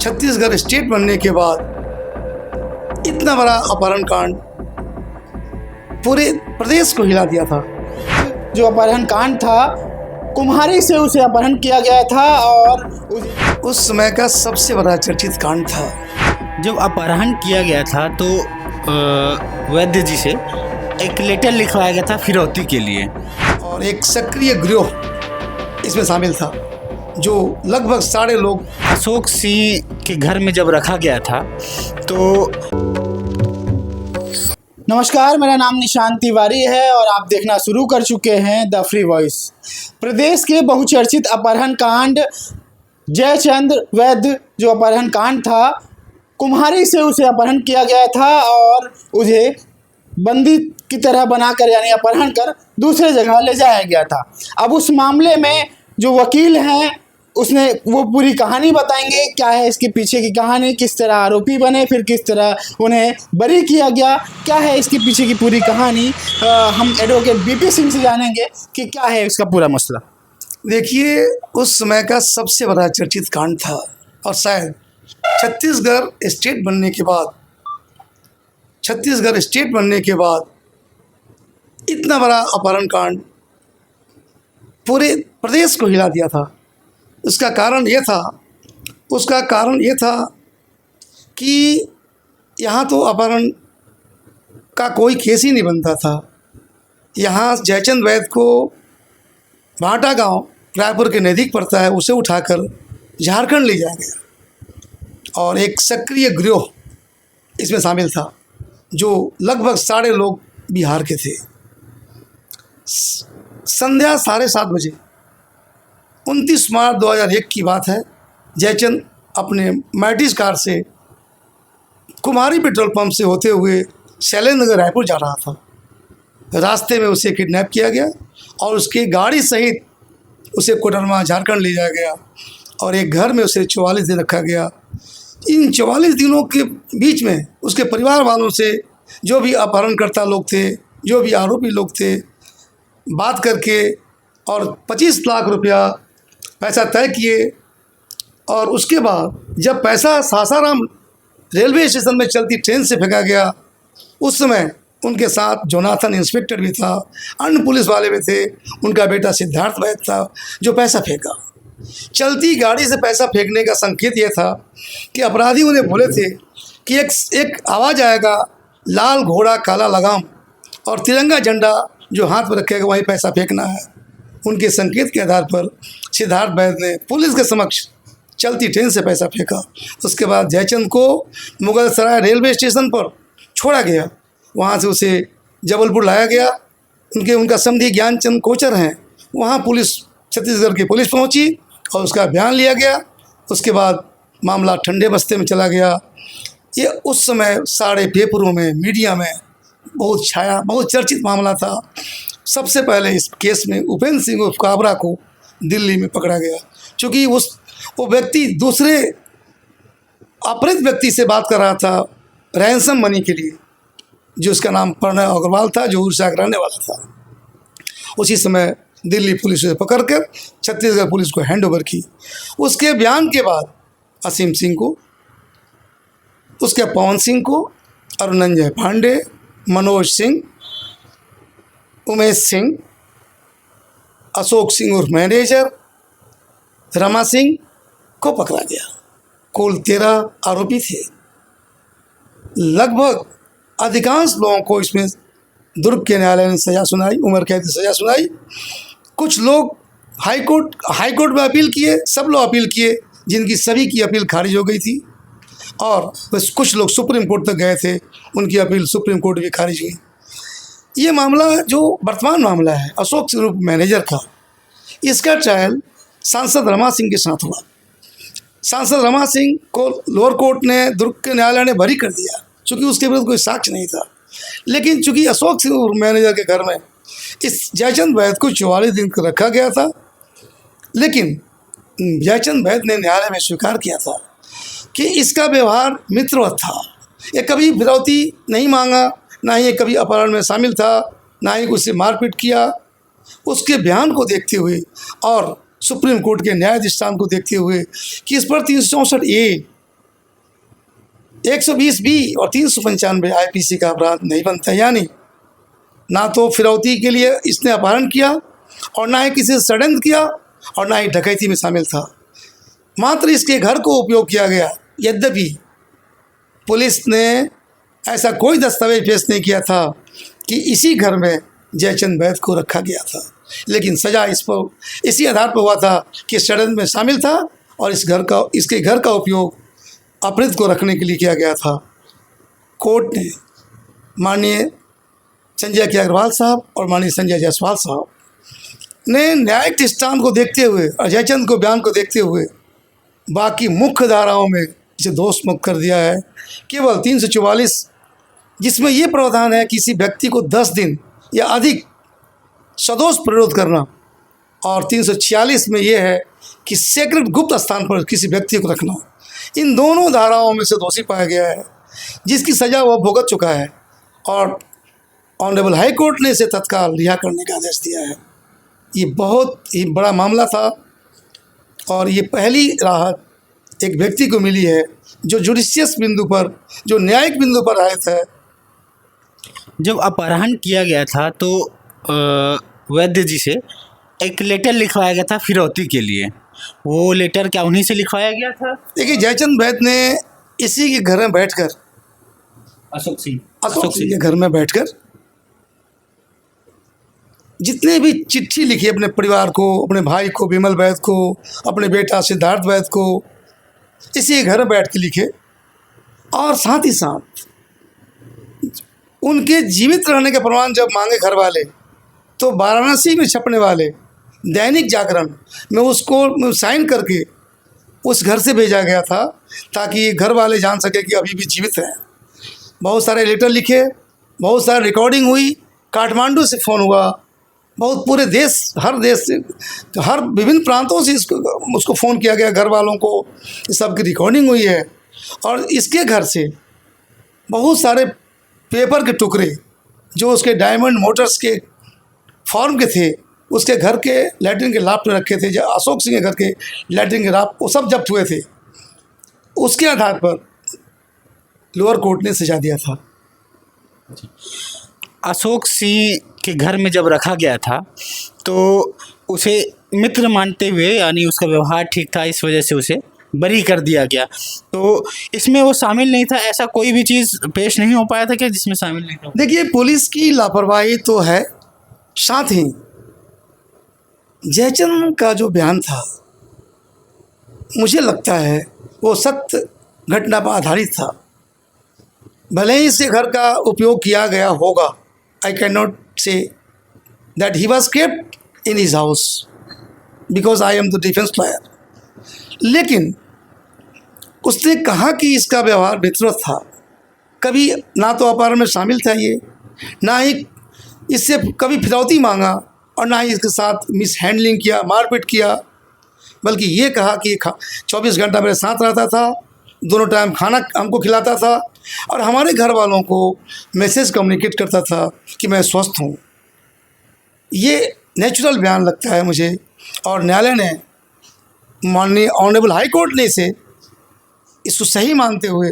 Chhattisgarh state बनने के बाद इतना बड़ा अपहरण कांड पूरे प्रदेश को हिला दिया था। जो अपहरण कांड था, कुम्हारी से उसे अपहरण किया गया था और उस समय का सबसे बड़ा चर्चित कांड था। जब अपहरण किया गया था तो वैद्य जी से एक लेटर लिखवाया गया था फिरौती के लिए, और एक सक्रिय गिरोह इसमें शामिल था जो लगभग 1.5 लोग। अशोक सिंह के घर में जब रखा गया था तो नमस्कार, मेरा नाम निशांत तिवारी है और आप देखना शुरू कर चुके हैं द फ्री वॉइस। प्रदेश के बहुचर्चित अपहरण कांड जयचंद वैद्य, जो अपहरण कांड था, कुम्हारी से उसे अपहरण किया गया था और उसे बंदी की तरह बनाकर यानी अपहरण कर दूसरे जगह ले जाया गया था। अब उस मामले में जो वकील हैं उसने वो पूरी कहानी बताएंगे, क्या है इसके पीछे की कहानी, किस तरह आरोपी बने, फिर किस तरह उन्हें बरी किया गया, क्या है इसके पीछे की पूरी कहानी। हम एडवोकेट बीपी सिंह से जानेंगे कि क्या है इसका पूरा मसला। देखिए, उस समय का सबसे बड़ा चर्चित कांड था और शायद छत्तीसगढ़ स्टेट बनने के बाद इतना बड़ा अपहरण कांड पूरे प्रदेश को हिला दिया था। उसका कारण ये था कि यहाँ तो अपहरण का कोई केस ही नहीं बनता था। यहाँ जयचंद वैद्य को भाटा गांव रायपुर के नज़दीक पड़ता है, उसे उठाकर झारखंड ले जाया गया और एक सक्रिय गिरोह इसमें शामिल था जो लगभग 1.5 लोग बिहार के थे। संध्या 7:30 बजे 29 मार्च 2001 की बात है। जयचंद अपने मैटिस कार से कुम्हारी पेट्रोल पंप से होते हुए शैलेंद्र नगर रायपुर जा रहा था। रास्ते में उसे किडनैप किया गया और उसकी गाड़ी सहित उसे कोडरमा झारखंड ले जाया गया और एक घर में उसे 44 दिन रखा गया। इन 44 दिनों के बीच में उसके परिवार वालों से, जो भी अपहरणकर्ता लोग थे, जो भी आरोपी लोग थे, बात करके और 25 लाख रुपया पैसा तय किए। और उसके बाद जब पैसा सासाराम रेलवे स्टेशन में चलती ट्रेन से फेंका गया, उस समय उनके साथ जोनाथन इंस्पेक्टर भी था, अन्य पुलिस वाले भी थे, उनका बेटा सिद्धार्थ वैद्य था जो पैसा फेंका। चलती गाड़ी से पैसा फेंकने का संकेत ये था कि अपराधी उन्हें बोले थे कि एक आवाज़ आएगा, लाल घोड़ा काला लगाम, और तिरंगा झंडा जो हाथ में रखेगा वहीं पैसा फेंकना है। उनके संकेत के आधार पर सिद्धार्थ वैद्य ने पुलिस के समक्ष चलती ट्रेन से पैसा फेंका। उसके बाद जयचंद को मुगलसराय रेलवे स्टेशन पर छोड़ा गया, वहाँ से उसे जबलपुर लाया गया। उनका समधी ज्ञानचंद कोचर हैं, वहाँ पुलिस, छत्तीसगढ़ की पुलिस पहुँची और उसका बयान लिया गया। उसके बाद मामला ठंडे बस्ते में चला गया। ये उस समय सारे पेपरों में, मीडिया में बहुत चर्चित मामला था। सबसे पहले इस केस में उपेंद्र सिंह उर्फ काबरा को दिल्ली में पकड़ा गया, क्योंकि वो व्यक्ति दूसरे अपहृत व्यक्ति से बात कर रहा था रैंसम मनी के लिए, जो उसका नाम प्रणय अग्रवाल था, जो उड़ीसा का रहने वाला था। उसी समय दिल्ली पुलिस ने पकड़कर छत्तीसगढ़ पुलिस को हैंडओवर की। उसके बयान के बाद असीम सिंह को, उसके पवन सिंह को, अरुणंजय पांडे, मनोज सिंह, उमेश सिंह, अशोक सिंह उर्फ मैनेजर, रमा सिंह को पकड़ा गया। कुल 13 आरोपी थे। लगभग अधिकांश लोगों को इसमें दुर्ग के न्यायालय ने सज़ा सुनाई, उम्र कैद की सज़ा सुनाई। कुछ लोग हाईकोर्ट में अपील किए, सब लोग अपील किए, जिनकी सभी की अपील खारिज हो गई थी। और बस कुछ लोग सुप्रीम कोर्ट तक गए थे, उनकी अपील सुप्रीम कोर्ट भी खारिज हुई। ये मामला जो वर्तमान मामला है अशोक सिंह मैनेजर का, इसका ट्रायल सांसद रमा सिंह के साथ हुआ। सांसद रमा सिंह को लोअर कोर्ट ने, दुर्ग के न्यायालय ने बरी कर दिया, चूँकि उसके विरुद्ध कोई साक्ष्य नहीं था। लेकिन चूँकि अशोक सिंह मैनेजर के घर में इस जयचंद वैद्य को 44 दिन रखा गया था, लेकिन जयचंद वैद्य ने न्यायालय में स्वीकार किया था कि इसका व्यवहार मित्रवत था। ये कभी फिरौती नहीं मांगा, ना ही कभी अपहरण में शामिल था, ना ही उससे मारपीट किया। उसके बयान को देखते हुए और सुप्रीम कोर्ट के न्यायाधीश को देखते हुए कि इस पर 364A 120B और 395 IPC का अपराध नहीं बनता। यानी ना तो फिरौती के लिए इसने अपहरण किया और ना ही किसी से षड्यंत्र किया और ना ही डकैती में शामिल था, मात्र इसके घर को उपयोग किया गया। यद्यपि पुलिस ने ऐसा कोई दस्तावेज पेश नहीं किया था कि इसी घर में जयचंद वैद्य को रखा गया था, लेकिन सज़ा इस पर इसी आधार पर हुआ था कि षड्यंत्र में शामिल था और इसके घर का उपयोग अपराध को रखने के लिए किया गया था। कोर्ट ने माननीय संजय के अग्रवाल साहब और माननीय संजय जायसवाल साहब ने न्यायिक दृष्टांत को देखते हुए और जयचंद को बयान को देखते हुए बाकी मुख्य धाराओं में इसे दोष मुक्त कर दिया है। केवल 344 जिसमें ये प्रावधान है कि किसी व्यक्ति को 10 दिन या अधिक सदोष प्ररोध करना, और 346 में ये है कि सेक्रेट गुप्त स्थान पर किसी व्यक्ति को रखना। इन दोनों धाराओं में से दोषी पाया गया है, जिसकी सज़ा वह भुगत चुका है और ऑनरेबल हाई कोर्ट ने इसे तत्काल रिहा करने का आदेश दिया है। ये बहुत ही बड़ा मामला था और ये पहली राहत एक व्यक्ति को मिली है जो जुडिशियस बिंदु पर, जो न्यायिक बिंदु पर आया था। जब अपहरण किया गया था तो वैद्य जी से एक लेटर लिखवाया गया था फिरौती के लिए, वो लेटर क्या उन्हीं से लिखवाया गया था? देखिए, जयचंद वैद्य ने इसी के घर में बैठकर, अशोक सिंह के घर में बैठकर जितने भी चिट्ठी लिखी अपने परिवार को, अपने भाई को विमल वैद्य को, अपने बेटा सिद्धार्थ वैद्य को, इसी घर में बैठ के लिखे। और साथ ही साथ उनके जीवित रहने के प्रमाण जब मांगे घर वाले, तो वाराणसी में छपने वाले दैनिक जागरण में उसको साइन करके उस घर से भेजा गया था, ताकि घर वाले जान सके कि अभी भी जीवित हैं। बहुत सारे लेटर लिखे, बहुत सारी रिकॉर्डिंग हुई, काठमांडू से फ़ोन हुआ, बहुत पूरे देश, हर देश से, हर विभिन्न प्रांतों से उसको फ़ोन किया गया घर वालों को। इस सब की रिकॉर्डिंग हुई है। और इसके घर से बहुत सारे पेपर के टुकड़े जो उसके डायमंड मोटर्स के फॉर्म के थे, उसके घर के लैट्रिन के लाप में रखे थे, जो अशोक सिंह के घर के लैट्रिन के लाप, वो सब जब्त हुए थे। उसके आधार पर लोअर कोर्ट ने सजा दिया था। अशोक सिंह के घर में जब रखा गया था तो उसे मित्र मानते हुए, यानी उसका व्यवहार ठीक था, इस वजह से उसे बरी कर दिया गया। तो इसमें वो शामिल नहीं था, ऐसा कोई भी चीज़ पेश नहीं हो पाया था क्या जिसमें शामिल नहीं था? देखिए, पुलिस की लापरवाही तो है, साथ ही जयचंद का जो बयान था, मुझे लगता है वो सत्य घटना पर आधारित था। भले ही इसके घर का उपयोग किया गया होगा, I cannot say that he was kept in his house because I am the defense lawyer. लेकिन उसने कहा कि इसका व्यवहार विकृत था। कभी ना तो अपहरण में शामिल था ये, ना ही इससे कभी फिरौती मांगा और ना ही इसके साथ मिस हैंडलिंग किया, मारपीट किया, बल्कि ये कहा कि 24 घंटा मेरे साथ रहता था, दोनों टाइम खाना हमको खिलाता था और हमारे घर वालों को मैसेज कम्युनिकेट करता था कि मैं स्वस्थ हूँ। ये नेचुरल बयान लगता है मुझे, और न्यायालय ने, माननीय ऑनरेबल हाई कोर्ट ने इसको सही मानते हुए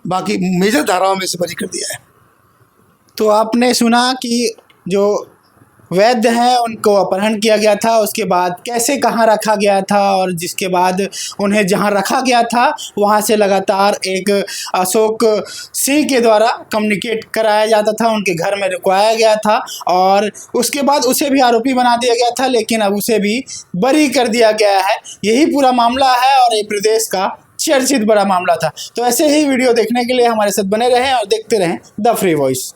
बाकी मेजर धाराओं में से बरी कर दिया है। तो आपने सुना कि जो वैद्य हैं उनको अपहरण किया गया था, उसके बाद कैसे कहाँ रखा गया था, और जिसके बाद उन्हें जहाँ रखा गया था वहाँ से लगातार एक अशोक सिंह के द्वारा कम्युनिकेट कराया जाता था, उनके घर में रुकवाया गया था और उसके बाद उसे भी आरोपी बना दिया गया था, लेकिन अब उसे भी बरी कर दिया गया है। यही पूरा मामला है और ये प्रदेश का चर्चित बड़ा मामला था। तो ऐसे ही वीडियो देखने के लिए हमारे साथ बने रहें और देखते रहें द फ्री वॉइस।